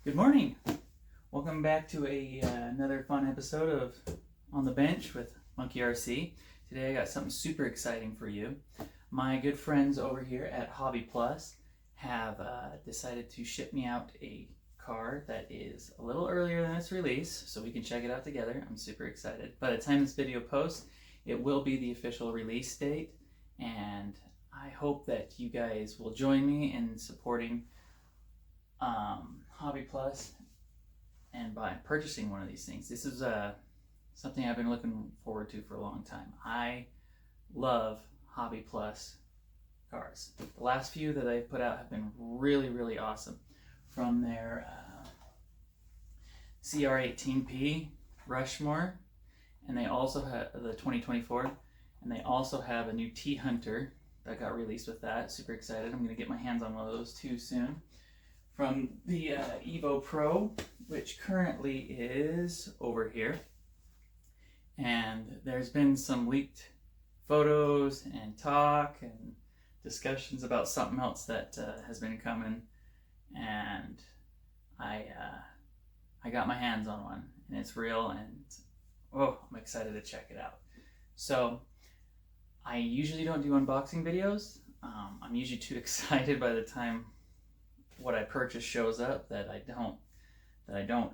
Good morning. Welcome back to another fun episode of On the Bench with Monkey RC. Today I got something super exciting for you. My good friends over here at Hobbyplus have decided to ship me out a car that is a little earlier than its release, so we can check it out together. I'm super excited. By the time this video posts, it will be the official release date, and I hope that you guys will join me in supporting Hobbyplus and by purchasing one of these things. This is something I've been looking forward to for a long time. I love Hobbyplus cars. The last few that I've put out have been really awesome. From their Cr18P Rushmore, and they also have the 2024, and they also have a new T-Hunter that got released with that. Super excited. I'm going to get my hands on one of those too soon. From the Evo Pro, which currently is over here. And there's been some leaked photos and talk and discussions about something else that has been coming. And I got my hands on one, and it's real, and oh, I'm excited to check it out. So I usually don't do unboxing videos. I'm usually too excited by the time what I purchase shows up that I don't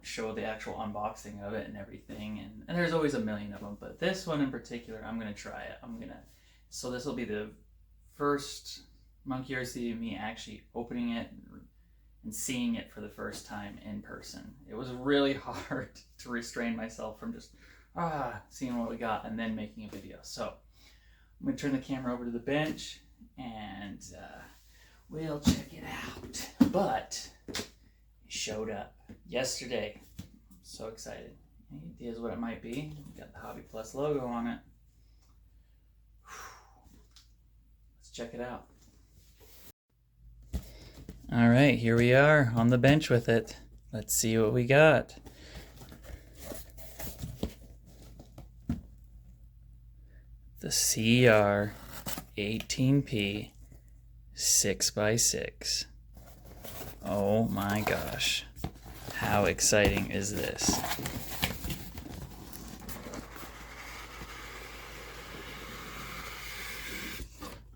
show the actual unboxing of it and everything, and there's always a million of them, but this one in particular, I'm gonna try it. So this will be the first Monkey RC of me actually opening it and seeing it for the first time in person. It was really hard to restrain myself from just seeing what we got and then making a video. So I'm gonna turn the camera over to the bench and we'll check it out. But it showed up yesterday. I'm so excited. Any ideas what it might be? We got the Hobbyplus logo on it. Let's check it out. All right, here we are on the bench with it. Let's see what we got. The Cr18P 6x6. Oh my gosh. How exciting is this?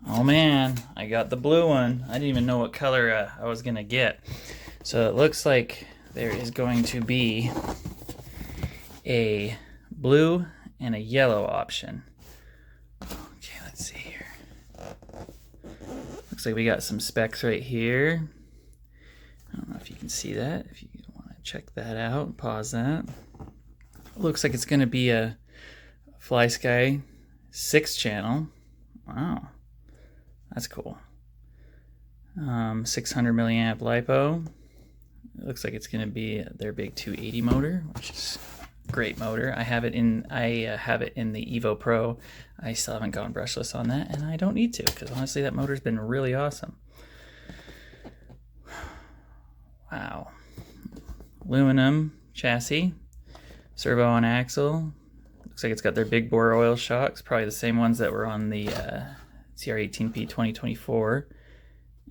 Oh man, I got the blue one. I didn't even know what color I was gonna get. So it looks like there is going to be a blue and a yellow option. Okay, let's see here. Looks like we got some specs right here. I don't know if you can see that. If you want to check that out, pause that. Looks like it's going to be a FlySky 6-channel. Wow, that's cool. 600 milliamp LiPo. It looks like it's going to be their big 280 motor, which is a great motor. I have it in the Evo Pro. I still haven't gone brushless on that, and I don't need to, because honestly that motor's been really awesome. Wow. Aluminum chassis, servo on axle. Looks like it's got their big bore oil shocks, probably the same ones that were on the Cr18P 2024.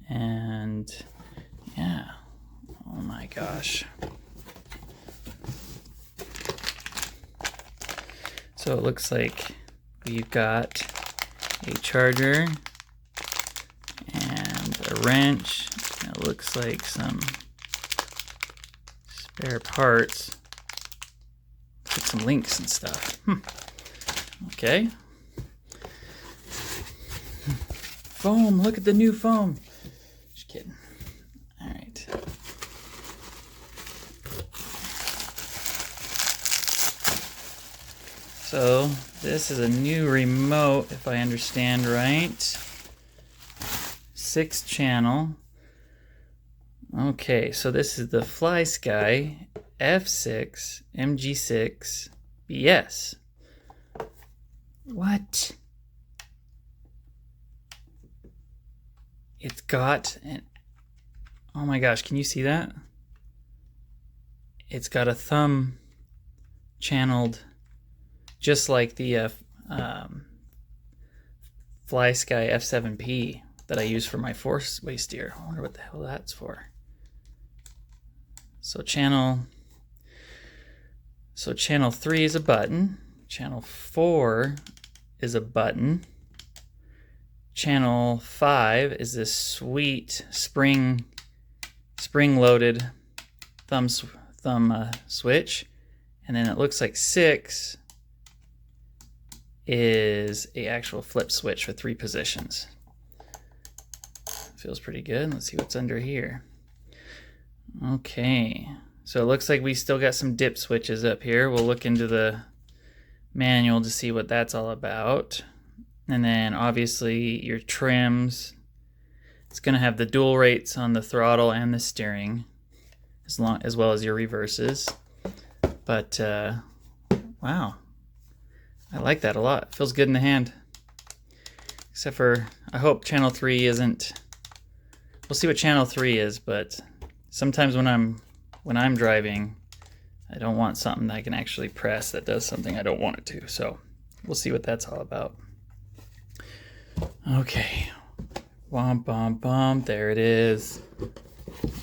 And yeah, oh my gosh. So it looks like we've got a charger and a wrench. It looks like some spare parts. Like some links and stuff. Okay. Foam, look at the new foam. Just kidding. All right. So this is a new remote, if I understand right. 6-channel. Okay, so this is the FlySky F6 MG6 BS. What? It's got an... Oh my gosh, can you see that? It's got a thumb channeled just like the FlySky F7P that I use for my force-way steer. I wonder what the hell that's for. So channel 3 is a button. Channel 4 is a button. Channel 5 is this sweet spring-loaded thumb switch. And then it looks like 6 is a actual flip switch with 3 positions. Feels pretty good. Let's see what's under here. Okay, so it looks like we still got some dip switches up here. We'll look into the manual to see what that's all about. And then obviously your trims. It's going to have the dual rates on the throttle and the steering, as well as your reverses. But wow, I like that a lot. It feels good in the hand. Except for, I hope channel 3 isn't. We'll see what channel 3 is, but sometimes when I'm driving, I don't want something that I can actually press that does something I don't want it to. So we'll see what that's all about. Okay. Bum, bum, bum. There it is.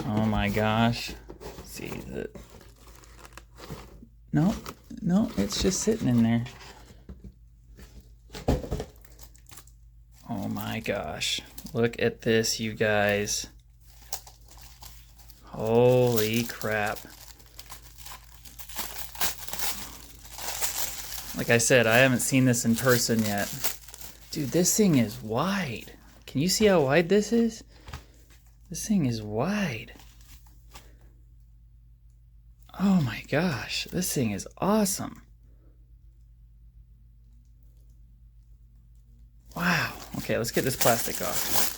Oh my gosh. Let's see that. No, it's just sitting in there. Oh my gosh. Look at this, you guys. Holy crap. Like I said, I haven't seen this in person yet. Dude, this thing is wide. Can you see how wide this is? This thing is wide. Oh my gosh, this thing is awesome. Wow. Okay, let's get this plastic off.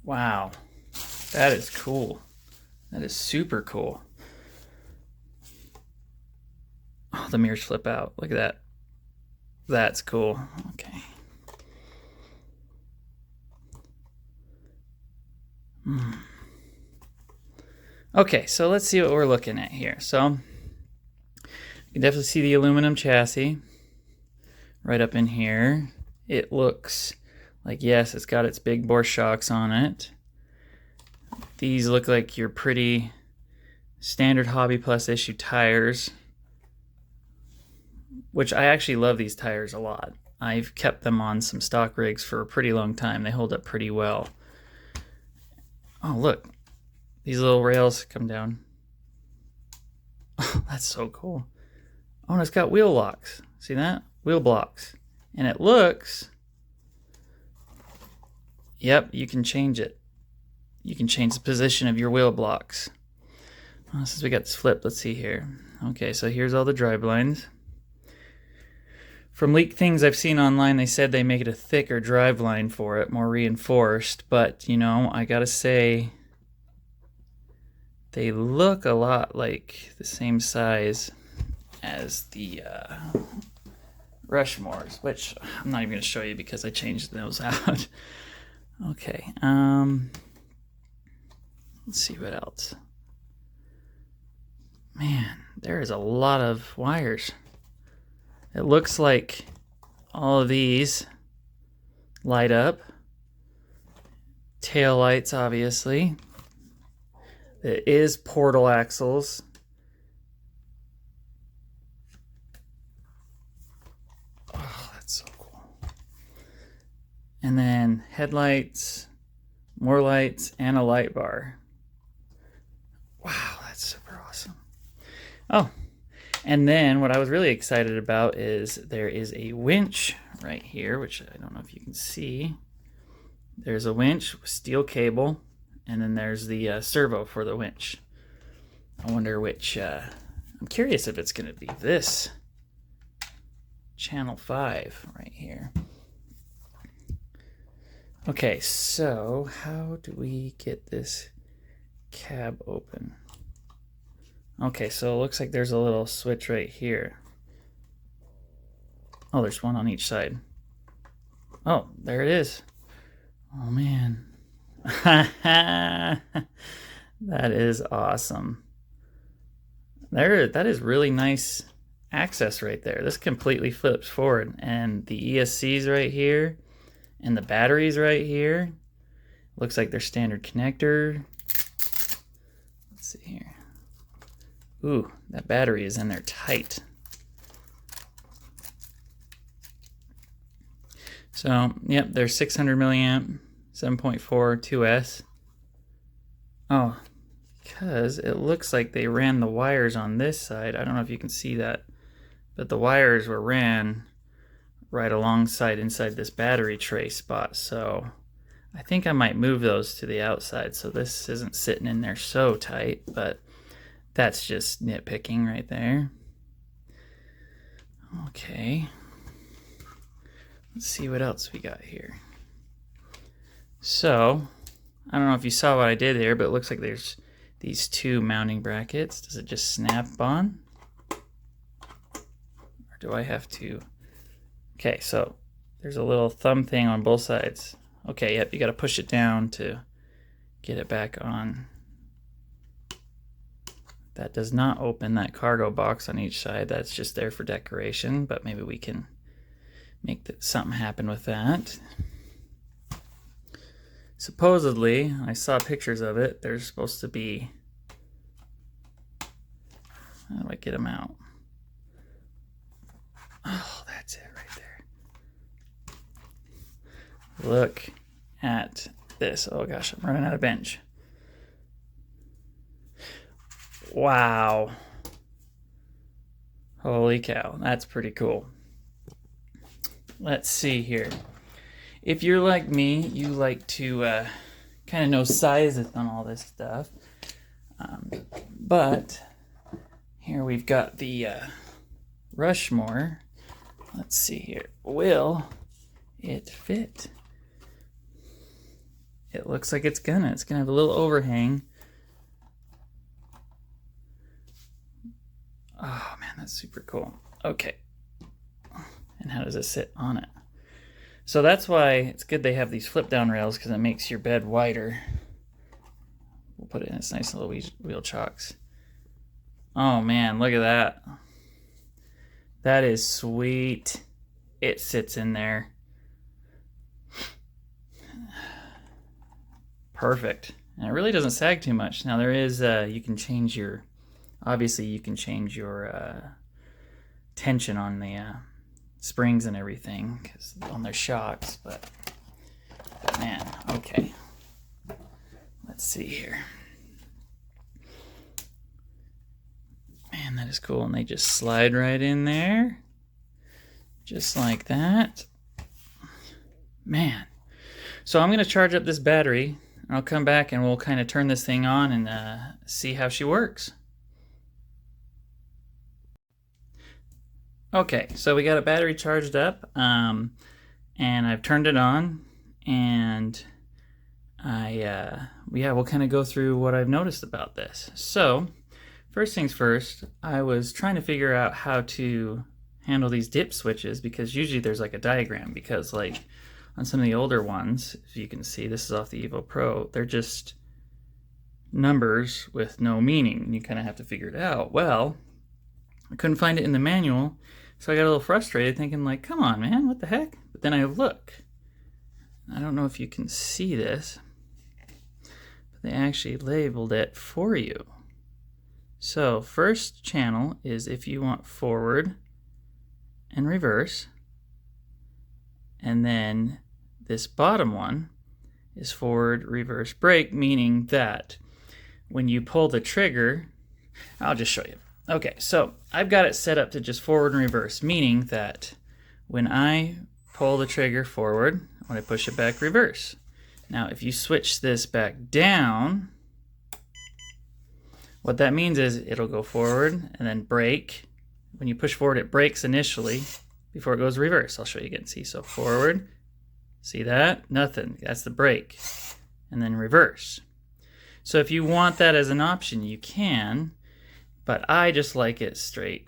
Wow. That is cool. That is super cool. Oh, the mirrors flip out. Look at that. That's cool. Okay. Okay, so let's see what we're looking at here. So you can definitely see the aluminum chassis right up in here. It looks like, yes, it's got its big bore shocks on it. These look like your pretty standard Hobbyplus issue tires, which I actually love these tires a lot. I've kept them on some stock rigs for a pretty long time. They hold up pretty well. Oh, look. These little rails come down. Oh, that's so cool. Oh, and it's got wheel locks. See that? Wheel blocks. And it looks... Yep, you can change it. You can change the position of your wheel blocks. Well, since we got this flip, let's see here. Okay, so here's all the drive lines. From leaked things I've seen online, they said they make it a thicker drive line for it, more reinforced. But, you know, I gotta say, they look a lot like the same size as the Rushmores, which I'm not even gonna show you because I changed those out. Okay, let's see what else. Man, there is a lot of wires. It looks like all of these light up. Tail lights, obviously. It is portal axles. Oh, that's so cool. And then headlights, more lights, and a light bar. Wow, that's super awesome. Oh, and then what I was really excited about is there is a winch right here, which I don't know if you can see. There's a winch with steel cable, and then there's the servo for the winch. I wonder which, I'm curious if it's going to be this channel 5 right here. Okay, so how do we get this cab open? Okay, so it looks like there's a little switch right here. Oh, there's one on each side. Oh, there it is. Oh, man. That is awesome. That is really nice access right there. This completely flips forward. And the ESCs right here And the battery's right here. Looks like their standard connector. Let's see here. Ooh, that battery is in there tight. So, yep, they're 600 milliamp, 7.4, 2S. Oh, because it looks like they ran the wires on this side. I don't know if you can see that, but the wires were ran right alongside inside this battery tray spot. So I think I might move those to the outside so this isn't sitting in there so tight, but that's just nitpicking right there. Okay. Let's see what else we got here. So, I don't know if you saw what I did there, but it looks like there's these two mounting brackets. Does it just snap on? Or do I have to? Okay, so there's a little thumb thing on both sides. Okay, yep, you got to push it down to get it back on. That does not open that cargo box on each side. That's just there for decoration, but maybe we can make something happen with that. Supposedly, I saw pictures of it. There's supposed to be... How do I get them out? Oh, that's it right there. Look at this. Oh gosh, I'm running out of bench. Wow. Holy cow, that's pretty cool. Let's see here. If you're like me, you like to kind of know sizes on all this stuff. But here we've got the Rushmore. Let's see here. Will it fit? It looks like it's gonna. It's gonna have a little overhang. Oh man, that's super cool. Okay. And how does it sit on it? So that's why it's good they have these flip down rails, because it makes your bed wider. We'll put it in its nice little wheel chocks. Oh man, look at that. That is sweet. It sits in there. Perfect. And it really doesn't sag too much. Now there is, you can change your, obviously you can change your tension on the springs and everything, because on their shocks, but man, okay. Let's see here. Man, that is cool. And they just slide right in there. Just like that. Man. So I'm going to charge up this battery. I'll come back and we'll kind of turn this thing on and see how she works. Okay, so we got a battery charged up, and I've turned it on, and we'll kind of go through what I've noticed about this. So, first things first, I was trying to figure out how to handle these dip switches, because usually there's like a diagram, because like on some of the older ones, if you can see, this is off the Evo Pro, they're just numbers with no meaning. You kind of have to figure it out. Well, I couldn't find it in the manual, so I got a little frustrated thinking like, come on man, what the heck? But then I look. I don't know if you can see this, but they actually labeled it for you. So first channel is if you want forward and reverse, and then this bottom one is forward, reverse, brake, meaning that when you pull the trigger, I'll just show you. Okay, so I've got it set up to just forward and reverse, meaning that when I pull the trigger forward, when I push it back, reverse. Now, if you switch this back down, what that means is it'll go forward and then brake. When you push forward, it brakes initially before it goes reverse. I'll show you again. See, so forward, see that? Nothing. That's the brake. And then reverse. So if you want that as an option, you can. But I just like it straight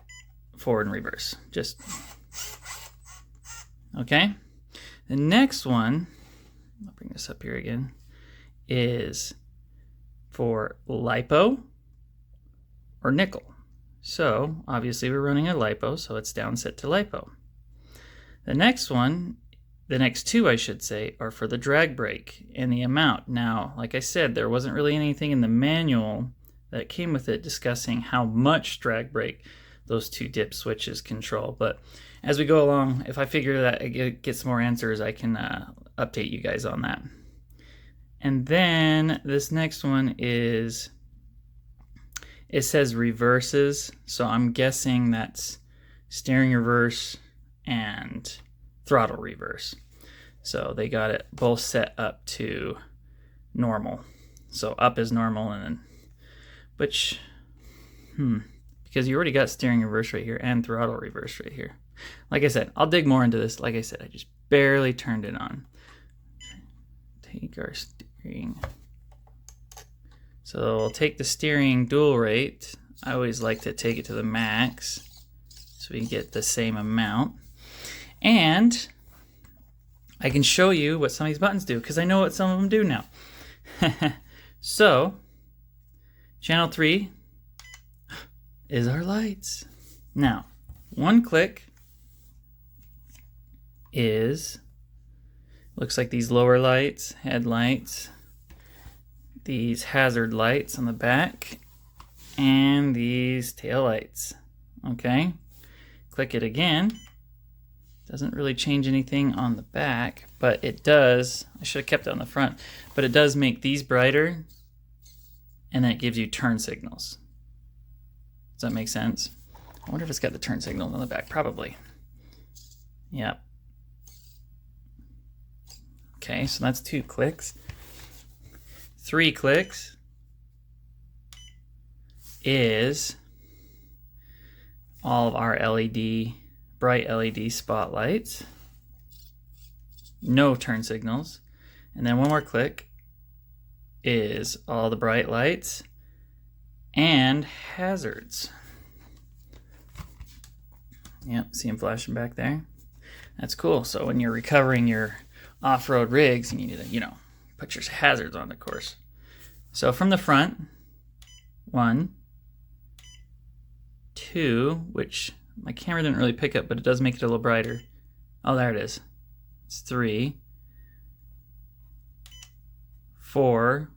forward and reverse. Just, okay? The next one, I'll bring this up here again, is for LiPo or nickel. So obviously we're running a LiPo, so it's down set to LiPo. The next one the next two, I should say, are for the drag brake and the amount. Now, like I said, there wasn't really anything in the manual that came with it discussing how much drag brake those two dip switches control. But as we go along, if I figure that I get some more answers, I can update you guys on that. And then this next one is, it says reverses, so I'm guessing that's steering reverse and throttle reverse. So they got it both set up to normal. So up is normal, and then which because you already got steering reverse right here and throttle reverse right here. Like I said, I'll dig more into this. Like I said, I just barely turned it on. Take our steering. So we'll take the steering dual rate. I always like to take it to the max so we get the same amount. And I can show you what some of these buttons do because I know what some of them do now. So, channel 3 is our lights. Now, one click is, looks like these lower lights, headlights, these hazard lights on the back, and these tail lights. Okay, click it again. Doesn't really change anything on the back, but it does, I should have kept it on the front, but it does make these brighter, and then it gives you turn signals. Does that make sense? I wonder if it's got the turn signals on the back. Probably. Yep. Okay, so that's 2 clicks. 3 clicks is all of our bright LED spotlights. No turn signals. And then one more click is all the bright lights and hazards. Yep, see them flashing back there? That's cool. So when you're recovering your off-road rigs, you need to, you know, put your hazards on, of course. So from the front, 1, 2, which my camera didn't really pick up, but it does make it a little brighter. Oh, there it is. It's 3, 4,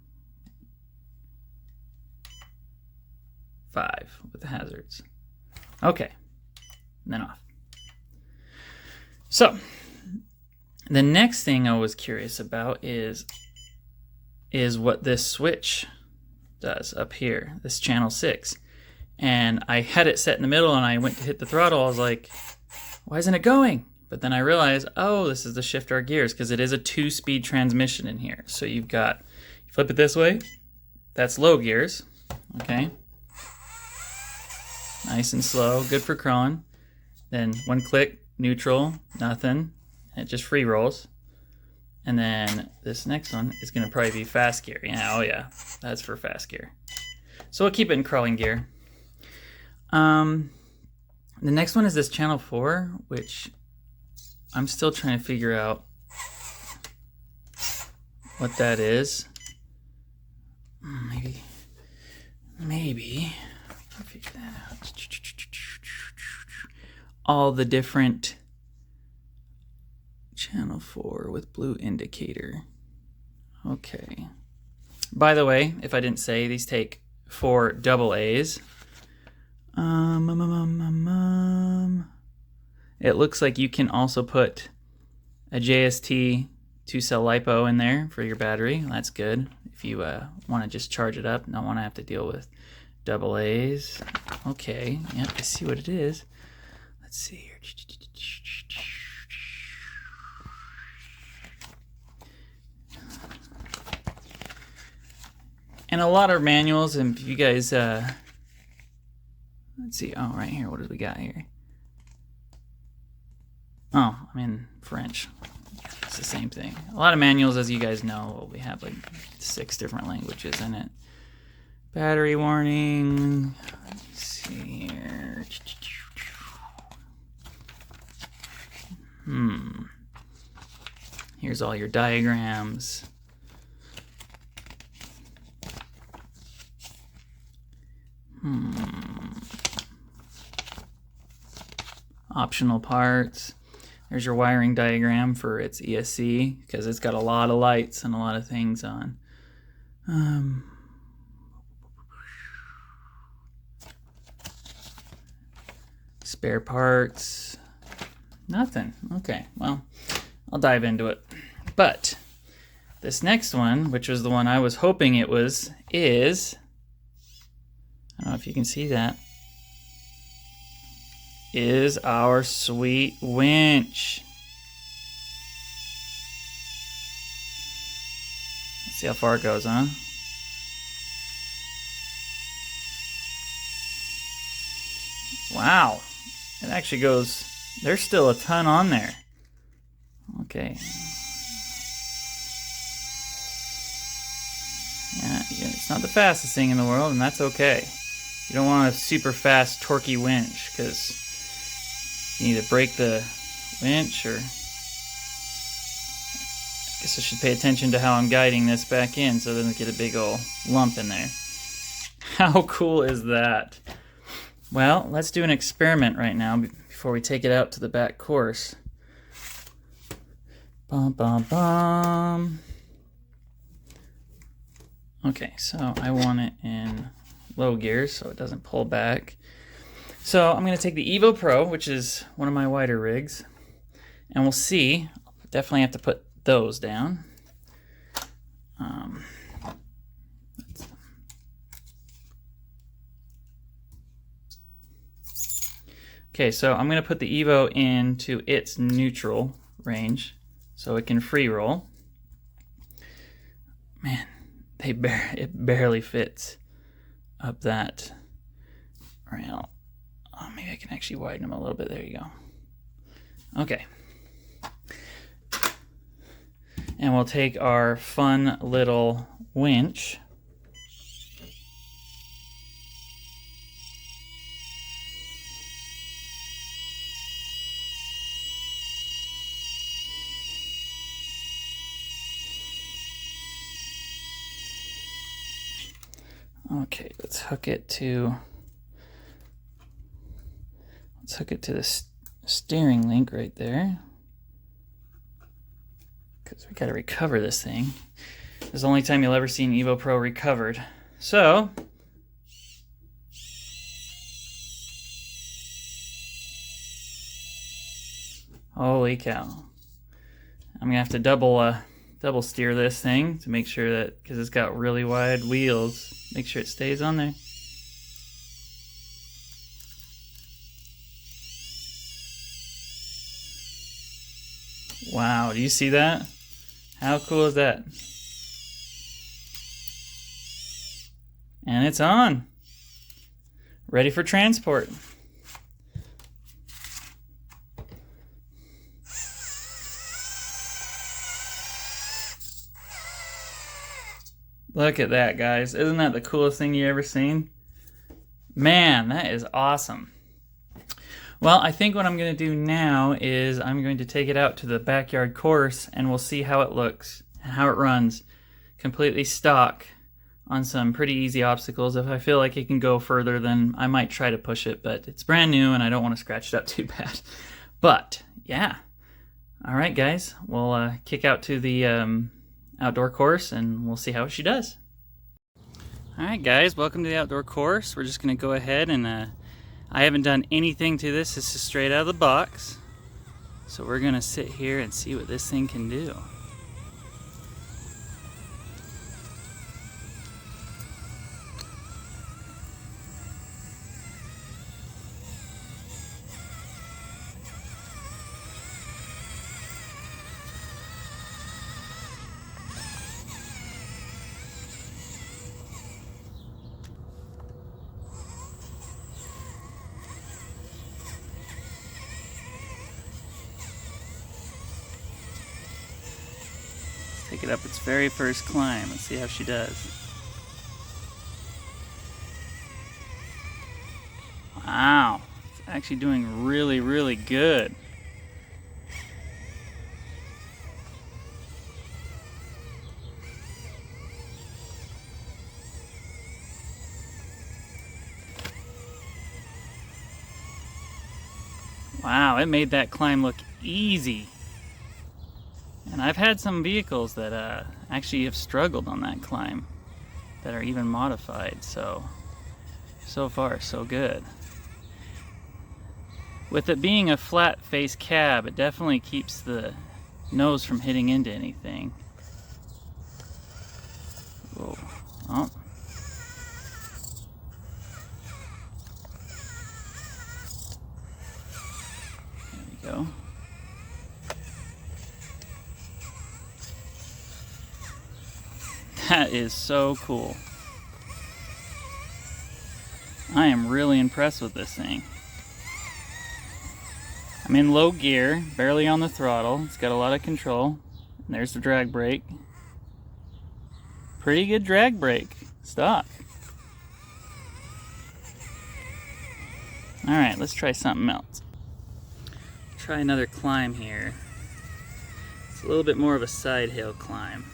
5 with the hazards. Okay, and then off. So the next thing I was curious about is what this switch does up here, this channel 6. And I had it set in the middle, and I went to hit the throttle. I was like, why isn't it going? But then I realized, oh, this is to shift our gears, because it is a 2-speed transmission in here. So you've got, you flip it this way, that's low gears, okay? Nice and slow, good for crawling. Then 1 click, neutral, nothing. It just free rolls. And then this next one is going to probably be fast gear. Yeah, oh yeah, that's for fast gear. So we'll keep it in crawling gear. The next one is this channel 4, which I'm still trying to figure out what that is. Maybe I'll figure that out. All the different channel 4 with blue indicator. Okay. By the way, if I didn't say, these take 4 AA's. It looks like you can also put a JST 2-cell LiPo in there for your battery. That's good if you want to just charge it up and don't want to have to deal with AA's. Okay, yep, I see what it is. Let's see here. And a lot of manuals, and if you guys, let's see, oh, right here, what do we got here? Oh, I'm in French. It's the same thing. A lot of manuals, as you guys know, we have like 6 different languages in it. Battery warning. Let's see here. Here's all your diagrams. Optional parts. There's your wiring diagram for its ESC, because it's got a lot of lights and a lot of things on. Spare parts, nothing. Okay, well, I'll dive into it. But this next one, which was the one I was hoping it was, is, I don't know if you can see that, is our sweet winch. Let's see how far it goes, huh? Wow, it actually goes, there's still a ton on there. Okay. Yeah, it's not the fastest thing in the world, and that's okay. You don't want a super fast, torquey winch, because you need to break the winch, or I guess I should pay attention to how I'm guiding this back in so it doesn't get a big old lump in there. How cool is that? Well, let's do an experiment right now before we take it out to the back course. Bum, bum, bum. Okay, so I want it in low gear so it doesn't pull back. So I'm going to take the Evo Pro, which is one of my wider rigs, and we'll see. Definitely have to put those down. Okay, so I'm going to put the Evo into its neutral range so it can free roll. Man, it barely fits up that rail. Oh, maybe I can actually widen them a little bit. There you go. Okay. And we'll take our fun little winch. Okay, let's hook it to the steering link right there, because we got to recover this thing. This is the only time you'll ever see an Evo Pro recovered. So holy cow, I'm gonna have to double steer this thing to make sure that, because it's got really wide wheels, make sure it stays on there. Wow, do you see that? How cool is that? And it's on. Ready for transport. Look at that, guys. Isn't that the coolest thing you ever seen? Man, that is awesome. Well, I think what I'm going to do now is I'm going to take it out to the backyard course and we'll see how it looks and how it runs. Completely stock on some pretty easy obstacles. If I feel like it can go further, then I might try to push it, but it's brand new and I don't want to scratch it up too bad. But yeah. All right, guys. We'll kick out to the outdoor course and we'll see how she does. All right, guys. Welcome to the outdoor course. We're just going to go ahead and I haven't done anything to this. This is straight out of the box. So we're gonna sit here and see what this thing can do. Take it up its very first climb. Let's see how she does. Wow, it's actually doing really, really good. Wow. Wow, it made that climb look easy. And I've had some vehicles that actually have struggled on that climb that are even modified, so far so good. With it being a flat face cab, it definitely keeps the nose from hitting into anything. Whoa. Oh. There we go. That is so cool. I am really impressed with this thing. I'm in low gear, barely on the throttle. It's got a lot of control. And there's the drag brake. Pretty good drag brake. Stock. Alright, let's try something else. Try another climb here. It's a little bit more of a side hill climb.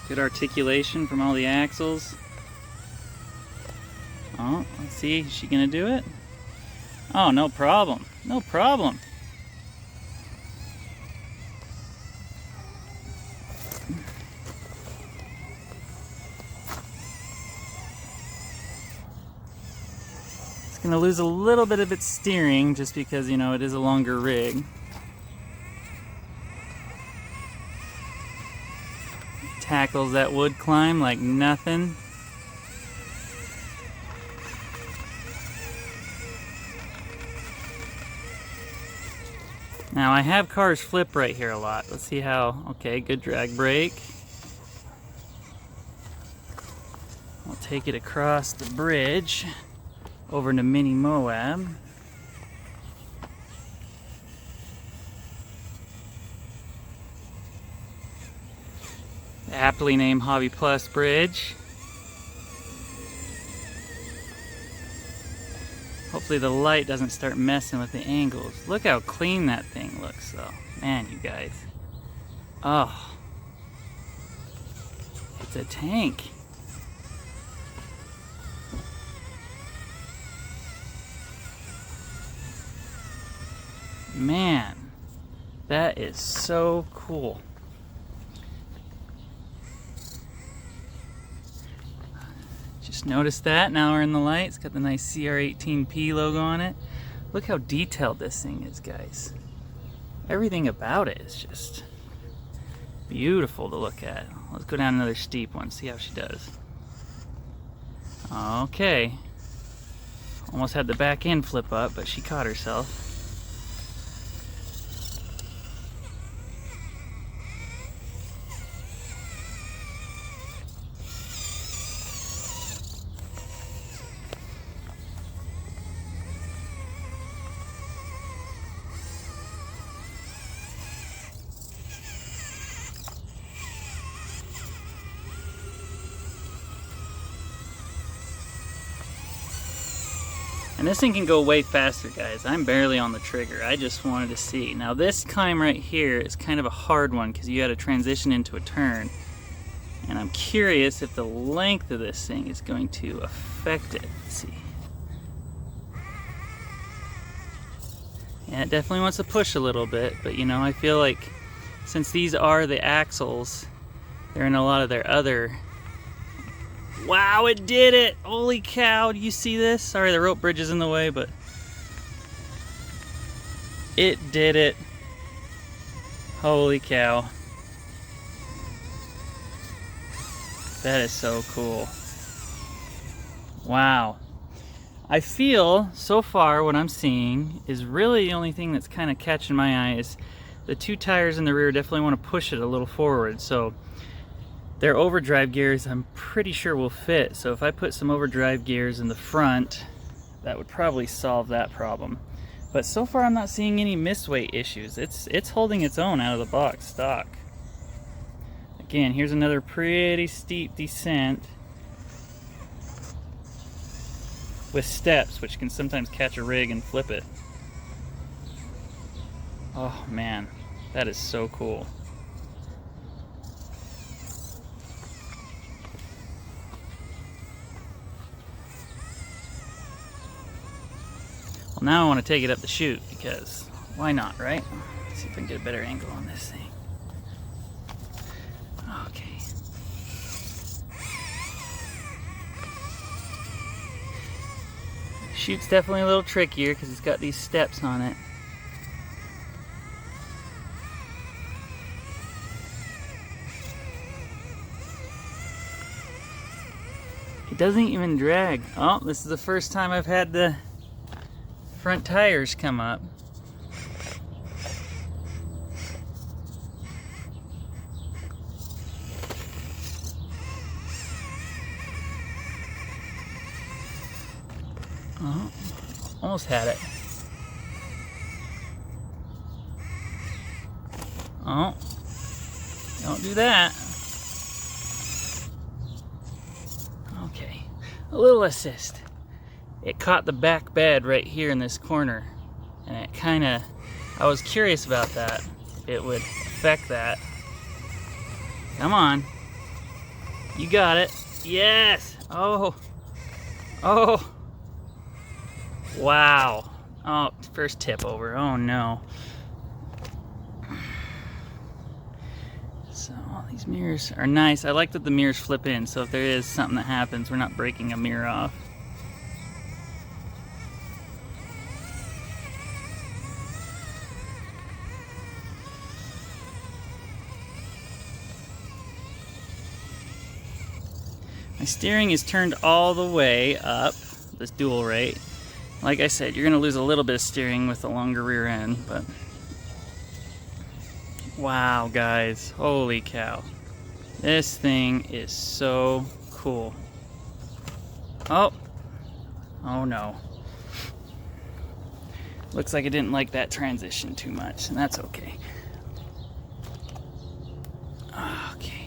Good articulation from all the axles. Oh, let's see, is she gonna do it? Oh, no problem, no problem. It's gonna lose a little bit of its steering just because, you know, it is a longer rig. Tackles that wood climb like nothing. Now I have cars flip right here a lot. Let's see how, okay, good drag brake. I'll take it across the bridge over to Mini Moab. The aptly named Hobbyplus bridge. Hopefully the light doesn't start messing with the angles. Look how clean that thing looks though. Man, you guys. Oh. It's a tank. Man, that is so cool. Just noticed that, now we're in the light. It's got the nice Cr18P logo on it. Look how detailed this thing is, guys. Everything about it is just beautiful to look at. Let's go down another steep one, see how she does. Okay. Almost had the back end flip up, but she caught herself. And this thing can go way faster, guys. I'm barely on the trigger. I just wanted to see. Now this climb right here is kind of a hard one because you got to transition into a turn. And I'm curious if the length of this thing is going to affect it. Let's see. Yeah, it definitely wants to push a little bit, but you know, I feel like since these are the axles, they're in a lot of their other... Wow, it did it! Holy cow, do you see this? Sorry, the rope bridge is in the way, but it did it. Holy cow. That is so cool. Wow. I feel, so far, what I'm seeing is really the only thing that's kind of catching my eye is the two tires in the rear definitely want to push it a little forward, so their overdrive gears I'm pretty sure will fit, so if I put some overdrive gears in the front, that would probably solve that problem. But so far I'm not seeing any misweight issues. It's holding its own out of the box stock. Again, here's another pretty steep descent with steps, which can sometimes catch a rig and flip it. Oh man, that is so cool. Well, now I want to take it up the chute because why not, right? Let's see if I can get a better angle on this thing. Okay. Chute's definitely a little trickier because it's got these steps on it. It doesn't even drag. Oh, this is the first time I've had the front tires come up. Oh, almost had it. Oh, don't do that. Okay, a little assist. It caught the back bed right here in this corner, and it kind of, I was curious about that. It would affect that. Come on. You got it. Yes. Oh. Oh. Wow. Oh, first tip over. Oh no. So these mirrors are nice. I like that the mirrors flip in, so if there is something that happens, we're not breaking a mirror off. My steering is turned all the way up, this dual rate. Like I said, you're gonna lose a little bit of steering with the longer rear end, but wow, guys, holy cow. This thing is so cool. Oh no. Looks like it didn't like that transition too much, and that's okay. Okay.